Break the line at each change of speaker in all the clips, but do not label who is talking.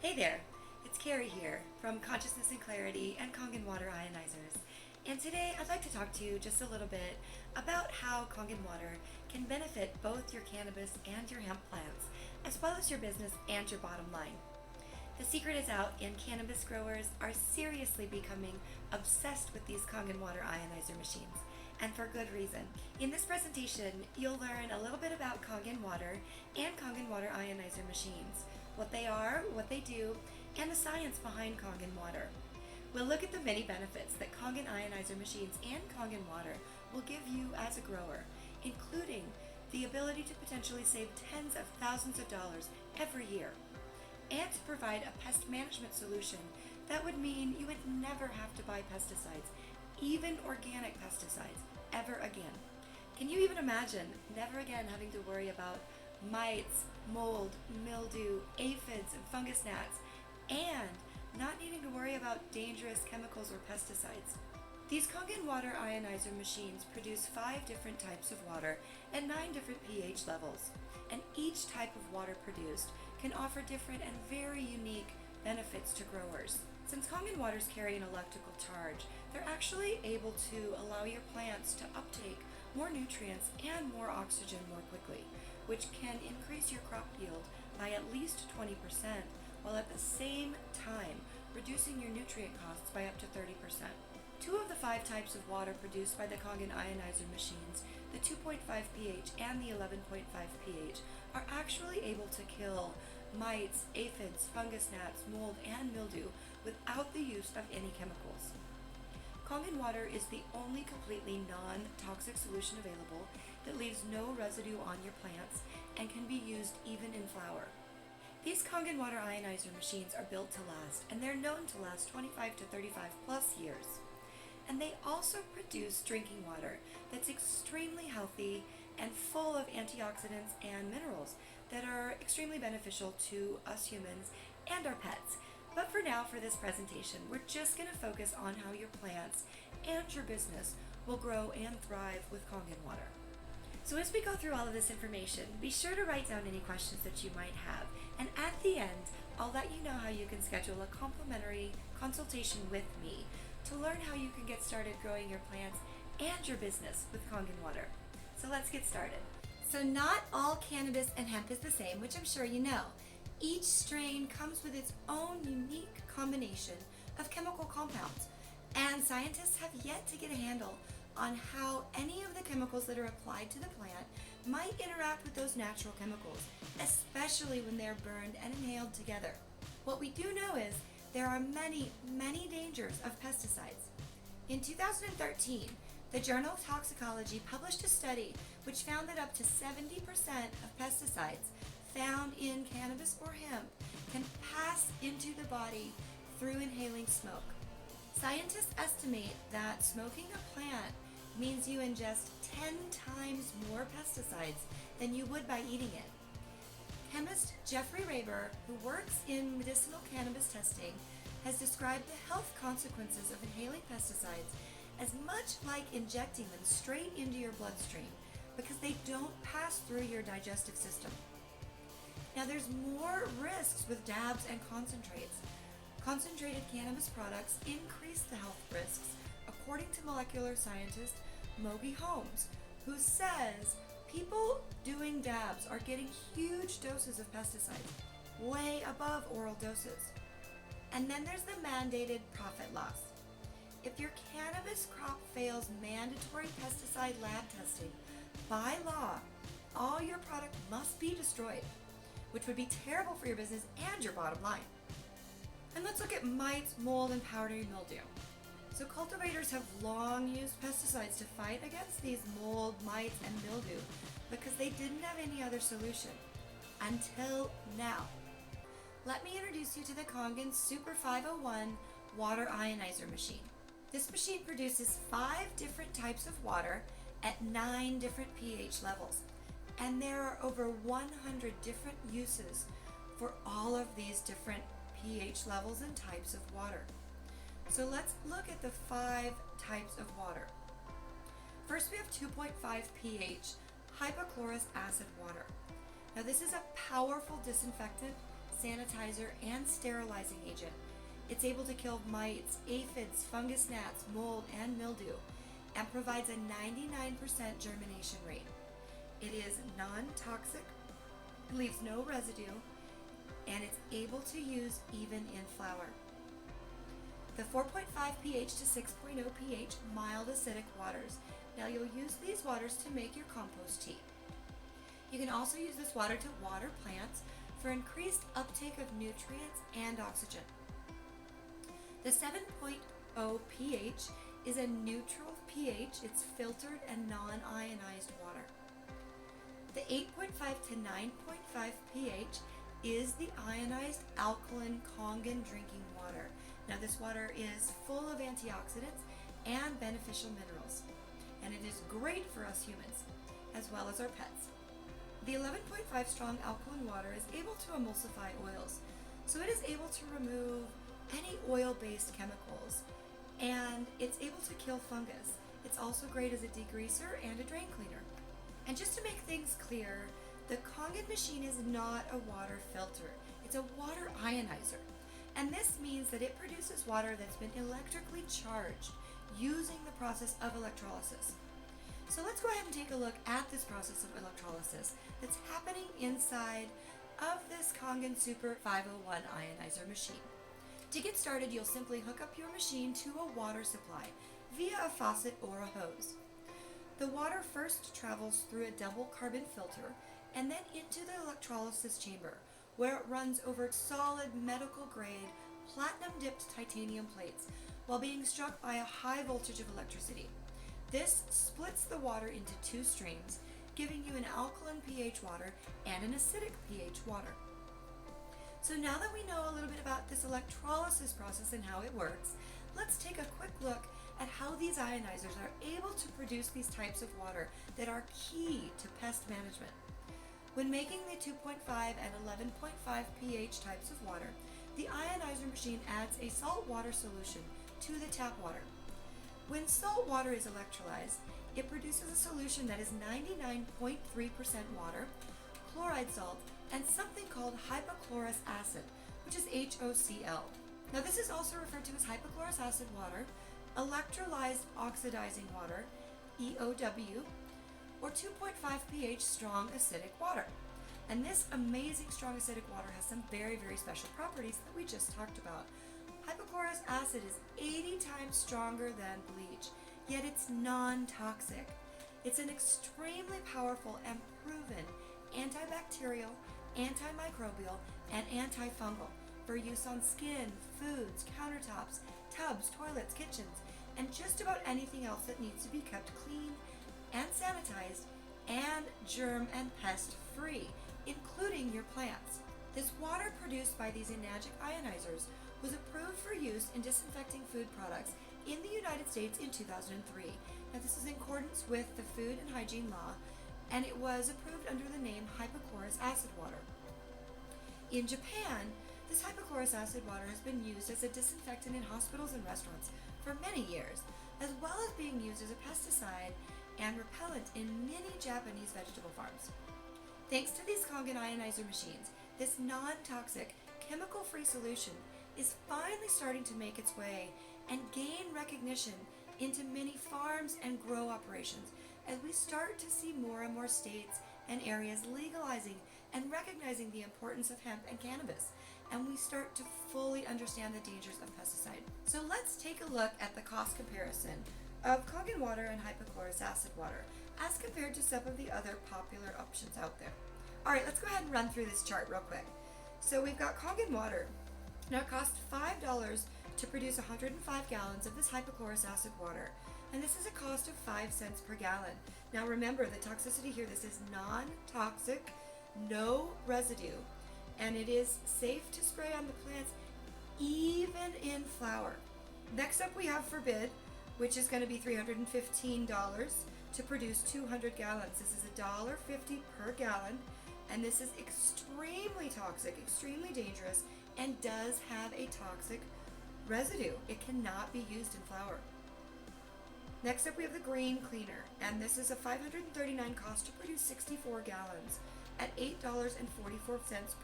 Hey there, it's Carrie here from Consciousness and Clarity and Kangen Water Ionizers. And today I'd like to talk to you just a little bit about how Kangen water can benefit both your cannabis and your hemp plants, as well as your business and your bottom line. The secret is out, and cannabis growers are seriously becoming obsessed with these Kangen water ionizer machines, and for good reason. In this presentation, you'll learn a little bit about Kangen water and Kangen water ionizer machines, what they are, what they do, and the science behind Kangen water. We'll look at the many benefits that Kangen ionizer machines and Kangen water will give you as a grower, including the ability to potentially save tens of thousands of dollars every year, and to provide a pest management solution that would mean you would never have to buy pesticides, even organic pesticides, ever again. Can you even imagine never again having to worry about mites, mold, mildew, aphids, and fungus gnats, and not needing to worry about dangerous chemicals or pesticides? These Kangen water ionizer machines produce 5 different types of water at 9 different pH levels, and each type of water produced can offer different and very unique benefits to growers. Since Kangen waters carry an electrical charge, they're actually able to allow your plants to uptake more nutrients and more oxygen more quickly, which can increase your crop yield by at least 20%, while at the same time reducing your nutrient costs by up to 30%. 2 of the 5 types of water produced by the Kangen ionizer machines, the 2.5 pH and the 11.5 pH, are actually able to kill mites, aphids, fungus gnats, mold, and mildew without the use of any chemicals. Kangen water is the only completely non-toxic solution available that leaves no residue on your plants and can be used even in flower. These Kangen water ionizer machines are built to last, and they're known to last 25 to 35 plus years. And they also produce drinking water that's extremely healthy and full of antioxidants and minerals that are extremely beneficial to us humans and our pets. But for now, for this presentation, we're just going to focus on how your plants and your business will grow and thrive with Kangen water. So as we go through all of this information, be sure to write down any questions that you might have. And at the end, I'll let you know how you can schedule a complimentary consultation with me to learn how you can get started growing your plants and your business with Kangen water. So let's get started. So not all cannabis and hemp is the same, which I'm sure you know. Each strain comes with its own unique combination of chemical compounds, and scientists have yet to get a handle on how any of the chemicals that are applied to the plant might interact with those natural chemicals, especially when they're burned and inhaled together. What we do know is there are many, many dangers of pesticides. In 2013, the Journal of Toxicology published a study which found that up to 70% of pesticides found in cannabis or hemp can pass into the body through inhaling smoke. Scientists estimate that smoking a plant means you ingest 10 times more pesticides than you would by eating it. Chemist Jeffrey Raber, who works in medicinal cannabis testing, has described the health consequences of inhaling pesticides as much like injecting them straight into your bloodstream because they don't pass through your digestive system. Now there's more risks with dabs and concentrates. Concentrated cannabis products increase the health risks, according to molecular scientist Mogi Holmes, who says people doing dabs are getting huge doses of pesticides, way above oral doses. And then there's the mandated profit loss. If your cannabis crop fails mandatory pesticide lab testing, by law, all your product must be destroyed, which would be terrible for your business and your bottom line. And let's look at mites, mold, and powdery mildew. So cultivators have long used pesticides to fight against these mold, mites, and mildew because they didn't have any other solution until now. Let me introduce you to the Kangen Super501 water ionizer machine. This machine produces 5 different types of water at 9 different pH levels, and there are over 100 different uses for all of these different pH levels and types of water. So let's look at the 5 types of water. First, we have 2.5 pH hypochlorous acid water. Now this is a powerful disinfectant, sanitizer, and sterilizing agent. It's able to kill mites, aphids, fungus gnats, mold, and mildew, and provides a 99% germination rate. It is non-toxic, leaves no residue, and it's able to use even in flour. The 4.5 pH to 6.0 pH mild acidic waters. Now you'll use these waters to make your compost tea. You can also use this water to water plants for increased uptake of nutrients and oxygen. The 7.0 pH is a neutral pH. It's filtered and non-ionized water. The 8.5 to 9.5 pH is the ionized alkaline Kangen drinking water. Now this water is full of antioxidants and beneficial minerals, and it is great for us humans, as well as our pets. The 11.5 strong alkaline water is able to emulsify oils, so it is able to remove any oil-based chemicals, and it's able to kill fungus. It's also great as a degreaser and a drain cleaner. And just to make things clear, the Kangen machine is not a water filter. It's a water ionizer. And this means that it produces water that's been electrically charged using the process of electrolysis. So let's go ahead and take a look at this process of electrolysis that's happening inside of this Kangen Super501 ionizer machine. To get started, you'll simply hook up your machine to a water supply via a faucet or a hose. The water first travels through a double carbon filter and then into the electrolysis chamber, where it runs over solid medical grade platinum dipped titanium plates while being struck by a high voltage of electricity. This splits the water into two streams, giving you an alkaline pH water and an acidic pH water. So now that we know a little bit about this electrolysis process and how it works, let's take a quick look at how these ionizers are able to produce these types of water that are key to pest management. When making the 2.5 and 11.5 pH types of water, the ionizer machine adds a salt water solution to the tap water. When salt water is electrolyzed, it produces a solution that is 99.3% water, chloride salt, and something called hypochlorous acid, which is HOCl. Now this is also referred to as hypochlorous acid water, electrolyzed oxidizing water, EOW, or 2.5 pH strong acidic water. And this amazing strong acidic water has some very, very special properties that we just talked about. Hypochlorous acid is 80 times stronger than bleach, yet it's non-toxic. It's an extremely powerful and proven antibacterial, antimicrobial, and antifungal for use on skin, foods, countertops, tubs, toilets, kitchens, and just about anything else that needs to be kept clean and sanitized and germ and pest free, including your plants. This water produced by these enagic ionizers was approved for use in disinfecting food products in the United States in 2003. Now this is in accordance with the Food and Hygiene Law, and it was approved under the name hypochlorous acid water. In Japan, this hypochlorous acid water has been used as a disinfectant in hospitals and restaurants for many years, as well as being used as a pesticide and repellent in many Japanese vegetable farms. Thanks to these Kangen ionizer machines, this non-toxic, chemical-free solution is finally starting to make its way and gain recognition into many farms and grow operations as we start to see more and more states and areas legalizing and recognizing the importance of hemp and cannabis, and we start to fully understand the dangers of pesticide. So let's take a look at the cost comparison of Kangen water and hypochlorous acid water as compared to some of the other popular options out there. Alright, let's go ahead and run through this chart real quick. So we've got Kangen water. Now it costs $5 to produce 105 gallons of this hypochlorous acid water, and this is a cost of 5 cents per gallon. Now remember the toxicity here, this is non-toxic, no residue, and it is safe to spray on the plants even in flower. Next up we have Forbid, which is going to be $315 to produce 200 gallons. This is $1.50 per gallon, and this is extremely toxic, extremely dangerous, and does have a toxic residue. It cannot be used in flour. Next up we have the Green Cleaner, and this is a $539 cost to produce 64 gallons at $8.44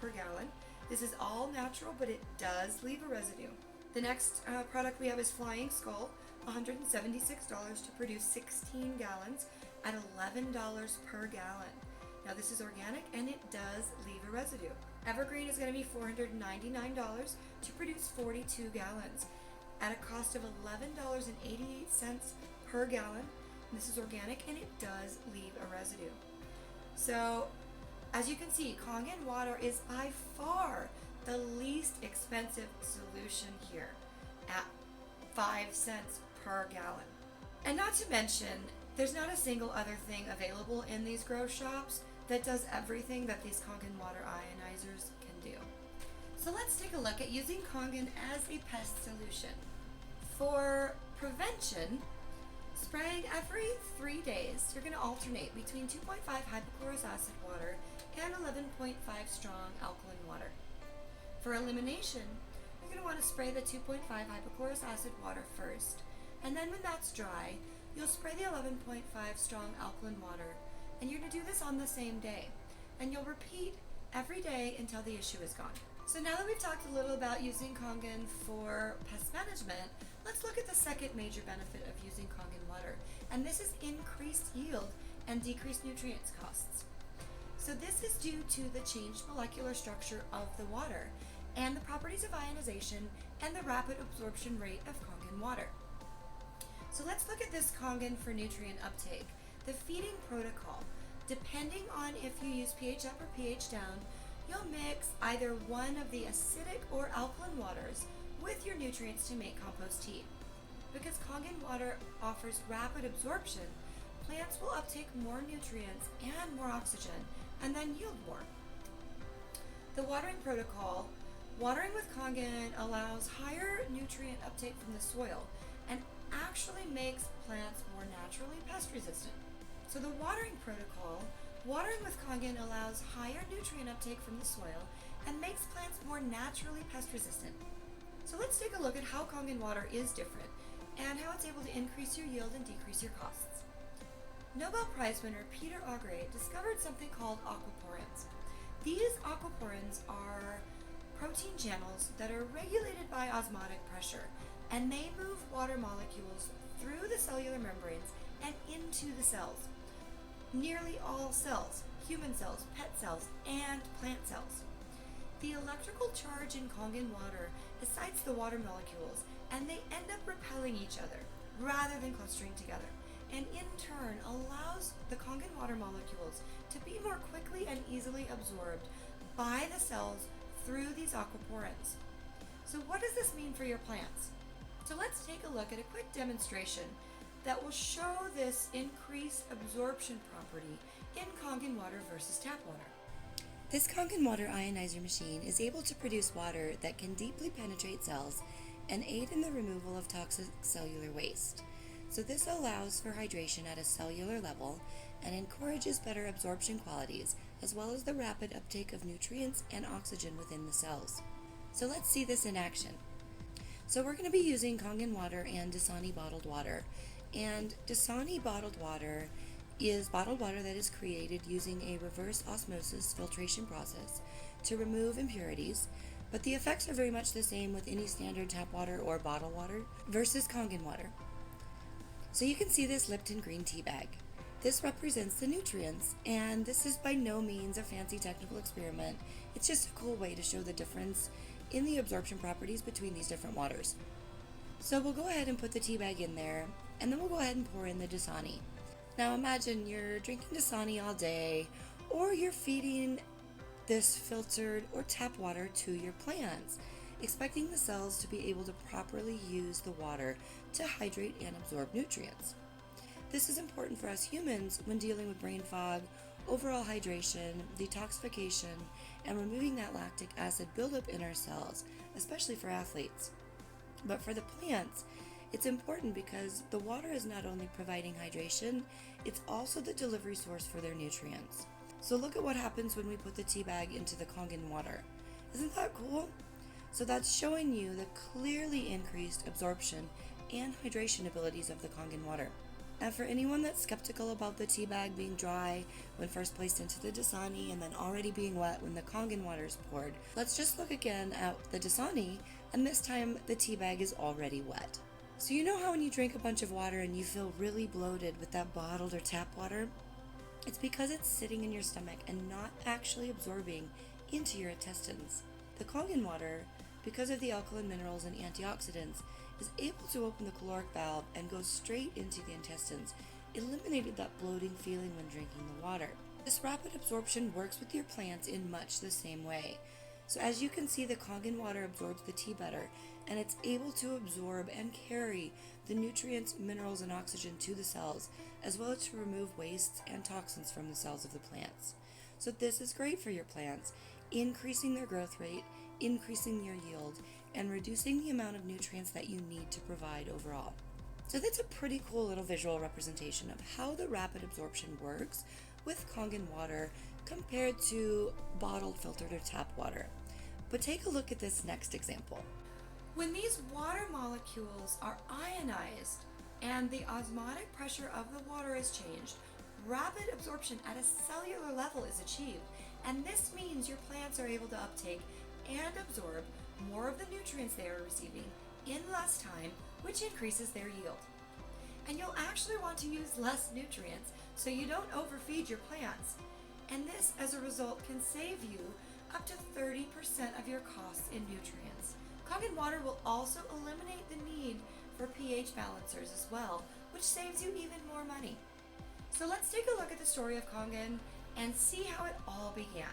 per gallon, This is all natural, but it does leave a residue. The next product we have is Flying Skull, $176 to produce 16 gallons at $11 per gallon. Now this is organic and it does leave a residue. Evergreen is going to be $499 to produce 42 gallons at a cost of $11.88 per gallon. This is organic and it does leave a residue. So as you can see, Kangen water is by far the least expensive solution here at 5 cents per gallon. And not to mention, there's not a single other thing available in these grow shops that does everything that these Kangen water ionizers can do. So let's take a look at using Kangen as a pest solution. For prevention, spraying every 3 days, you're going to alternate between 2.5 hypochlorous acid water and 11.5 strong alkaline water. For elimination, you're going to want to spray the 2.5 hypochlorous acid water first, and then when that's dry, you'll spray the 11.5 strong alkaline water, and you're going to do this on the same day, and you'll repeat every day until the issue is gone. So now that we've talked a little about using Kangen for pest management, let's look at the second major benefit of using Kangen water, and this is increased yield and decreased nutrients costs. So this is due to the changed molecular structure of the water and the properties of ionization and the rapid absorption rate of Kangen water. So let's look at this Kangen for nutrient uptake. The feeding protocol, depending on if you use pH up or pH down, you'll mix either one of the acidic or alkaline waters with your nutrients to make compost tea. Because Kangen water offers rapid absorption, plants will uptake more nutrients and more oxygen and then yield more. The watering protocol, watering with Kangen allows higher nutrient uptake from the soil and actually makes plants more naturally pest resistant. So the watering protocol, watering with Kangen allows higher nutrient uptake from the soil and makes plants more naturally pest resistant. So let's take a look at how Kangen water is different and how it's able to increase your yield and decrease your costs. Nobel Prize winner Peter Augrey discovered something called aquaporins. These aquaporins are protein channels that are regulated by osmotic pressure, and they move water molecules through the cellular membranes and into the cells. Nearly all cells, human cells, pet cells, and plant cells. The electrical charge in Kangen water excites the water molecules, and they end up repelling each other rather than clustering together, and in turn allows the Kangen water molecules to be more quickly and easily absorbed by the cells through these aquaporins. So what does this mean for your plants? So let's take a look at a quick demonstration that will show this increased absorption property in Kangen water versus tap water. This Kangen water ionizer machine is able to produce water that can deeply penetrate cells and aid in the removal of toxic cellular waste. So this allows for hydration at a cellular level and encourages better absorption qualities, as well as the rapid uptake of nutrients and oxygen within the cells. So let's see this in action. So we're going to be using Kangen water and Dasani bottled water. And Dasani bottled water is bottled water that is created using a reverse osmosis filtration process to remove impurities, but the effects are very much the same with any standard tap water or bottled water versus Kangen water. So you can see this Lipton green tea bag. This represents the nutrients, and this is by no means a fancy technical experiment. It's just a cool way to show the difference in the absorption properties between these different waters. So we'll go ahead and put the tea bag in there, and then we'll go ahead and pour in the Dasani. Now imagine you're drinking Dasani all day, or you're feeding this filtered or tap water to your plants, expecting the cells to be able to properly use the water to hydrate and absorb nutrients. This is important for us humans when dealing with brain fog, overall hydration, detoxification, and removing that lactic acid buildup in our cells, especially for athletes. But for the plants, it's important because the water is not only providing hydration, it's also the delivery source for their nutrients. So look at what happens when we put the tea bag into the Kangen water. Isn't that cool? So that's showing you the clearly increased absorption and hydration abilities of the Kangen water. And for anyone that's skeptical about the tea bag being dry when first placed into the Dasani and then already being wet when the Kangen water is poured, let's just look again at the Dasani, and this time the tea bag is already wet. So you know how when you drink a bunch of water and you feel really bloated with that bottled or tap water? It's because it's sitting in your stomach and not actually absorbing into your intestines. The Kangen water, because of the alkaline minerals and antioxidants, is able to open the caloric valve and go straight into the intestines, eliminating that bloating feeling when drinking the water. This rapid absorption works with your plants in much the same way. So as you can see, the Kangen water absorbs the tea better, and it's able to absorb and carry the nutrients, minerals, and oxygen to the cells, as well as to remove wastes and toxins from the cells of the plants. So this is great for your plants, increasing their growth rate, increasing your yield, and reducing the amount of nutrients that you need to provide overall. So that's a pretty cool little visual representation of how the rapid absorption works with Kangen water compared to bottled, filtered, or tap water. But take a look at this next example. When these water molecules are ionized and the osmotic pressure of the water is changed, rapid absorption at a cellular level is achieved, and this means your plants are able to uptake and absorb more of the nutrients they are receiving in less time, which increases their yield. And you'll actually want to use less nutrients so you don't overfeed your plants. And this, as a result, can save you up to 30% of your costs in nutrients. Kangen water will also eliminate the need for pH balancers as well, which saves you even more money. So let's take a look at the story of Kangen and see how it all began.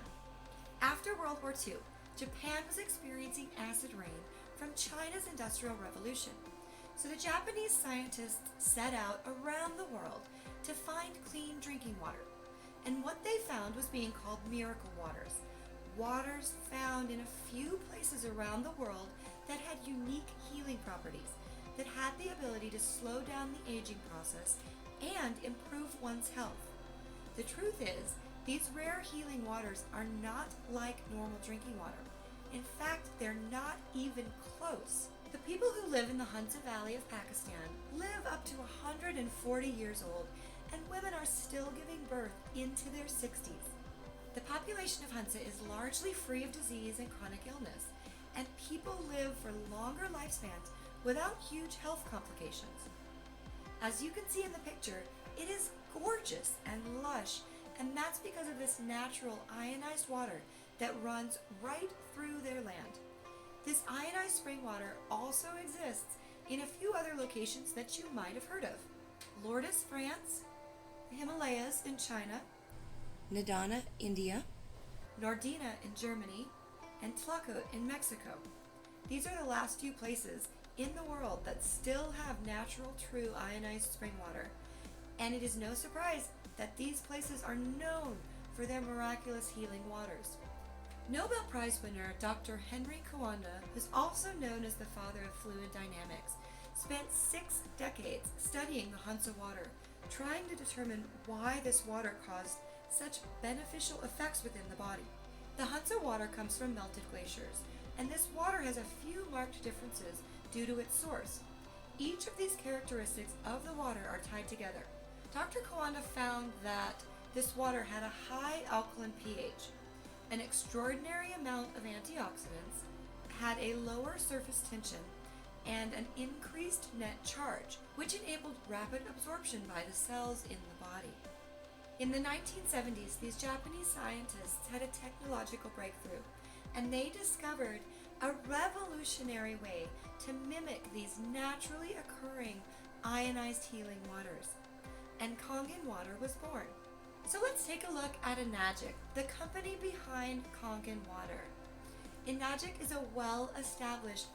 After World War II, Japan was experiencing acid rain from China's Industrial Revolution. So the Japanese scientists set out around the world to find clean drinking water. And what they found was being called miracle waters. Waters found in a few places around the world that had unique healing properties, that had the ability to slow down the aging process and improve one's health. The truth is, these rare healing waters are not like normal drinking water. In fact, they're not even close. The people who live in the Hunza Valley of Pakistan live up to 140 years old, and women are still giving birth into their 60s. The population of Hunza is largely free of disease and chronic illness, and people live for longer lifespans without huge health complications. As you can see in the picture, it is gorgeous and lush, and that's because of this natural ionized water that runs right through their land. This ionized spring water also exists in a few other locations that you might have heard of. Lourdes, France, the Himalayas in China, Nadana, India, Nordina in Germany, and Tlaco in Mexico. These are the last few places in the world that still have natural, true ionized spring water. And it is no surprise that these places are known for their miraculous healing waters. Nobel Prize winner Dr. Henry Kawanda, who's also known as the father of fluid dynamics, spent 6 decades studying the Hunza water, trying to determine why this water caused such beneficial effects within the body. The Hunza water comes from melted glaciers, and this water has a few marked differences due to its source. Each of these characteristics of the water are tied together. Dr. Kawanda found that this water had a high alkaline pH, an extraordinary amount of antioxidants, had a lower surface tension, and an increased net charge, which enabled rapid absorption by the cells in the body. In the 1970s, these Japanese scientists had a technological breakthrough, and they discovered a revolutionary way to mimic these naturally occurring ionized healing waters. And Kangen water was born. So let's take a look at Enagic, the company behind Kangen water. Enagic is a well-established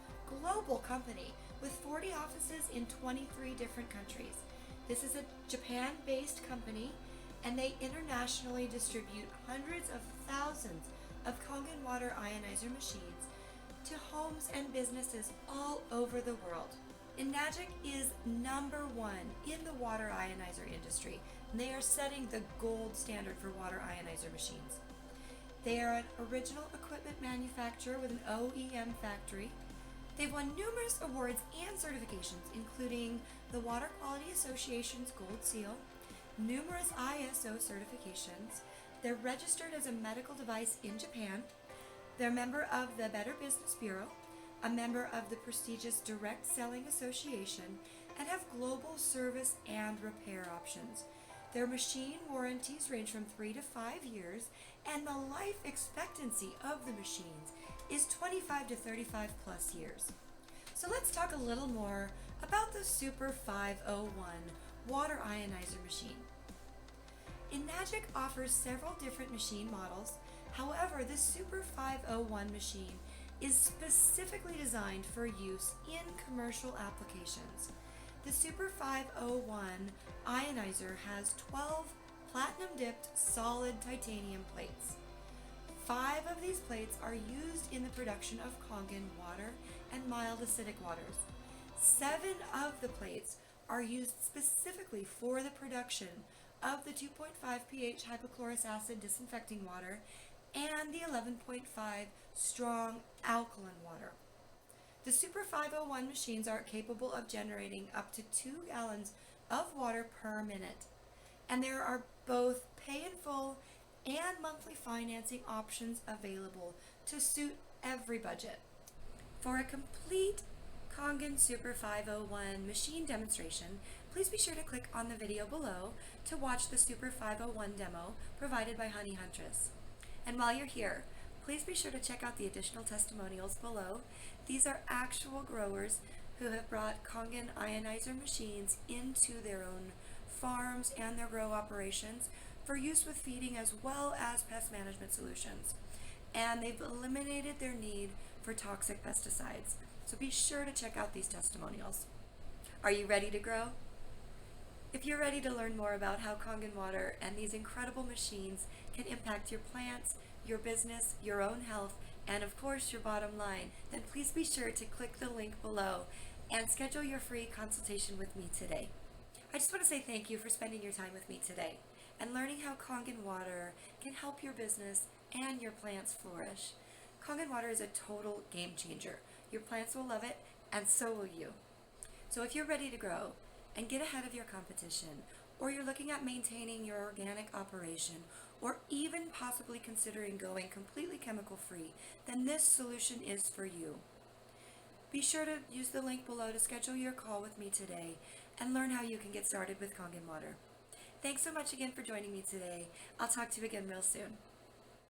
global company with 40 offices in 23 different countries. This is a Japan-based company, and they internationally distribute hundreds of thousands of Kangen water ionizer machines to homes and businesses all over the world. Enagic is number 1 in the water ionizer industry, and they are setting the gold standard for water ionizer machines. They are an original equipment manufacturer with an OEM factory. They've won numerous awards and certifications, including the Water Quality Association's Gold Seal, numerous ISO certifications. They're registered as a medical device in Japan. They're a member of the Better Business Bureau, a member of the prestigious Direct Selling Association, and have global service and repair options. Their machine warranties range from 3 to 5 years, and the life expectancy of the machines is 25 to 35 plus years. So let's talk a little more about the Super501 water ionizer machine. Enagic offers several different machine models. However, the Super501 machine is specifically designed for use in commercial applications. The Super501 ionizer has 12 platinum-dipped solid titanium plates. 5 of these plates are used in the production of Kangen water and mild acidic waters. 7 of the plates are used specifically for the production of the 2.5 pH hypochlorous acid disinfecting water and the 11.5 strong alkaline water. The Super501 machines are capable of generating up to 2 gallons of water per minute, and there are both pay in full and monthly financing options available to suit every budget. For a complete Kangen Super501 machine demonstration, please be sure to click on the video below to watch the Super501 demo provided by Honey Huntress. And while you're here, please be sure to check out the additional testimonials below. These are actual growers who have brought Kangen ionizer machines into their own farms and their grow operations for use with feeding as well as pest management solutions. And they've eliminated their need for toxic pesticides. So be sure to check out these testimonials. Are you ready to grow? If you're ready to learn more about how Kangen water and these incredible machines can impact your plants, your business, your own health, and of course your bottom line, then please be sure to click the link below and schedule your free consultation with me today. I just want to say thank you for spending your time with me today and learning how Kangen water can help your business and your plants flourish. Kangen water is a total game changer. Your plants will love it, and so will you. So if you're ready to grow and get ahead of your competition, or you're looking at maintaining your organic operation, or even possibly considering going completely chemical free, then this solution is for you. Be sure to use the link below to schedule your call with me today and learn how you can get started with Kangen water. Thanks so much again for joining me today. I'll talk to you again real soon.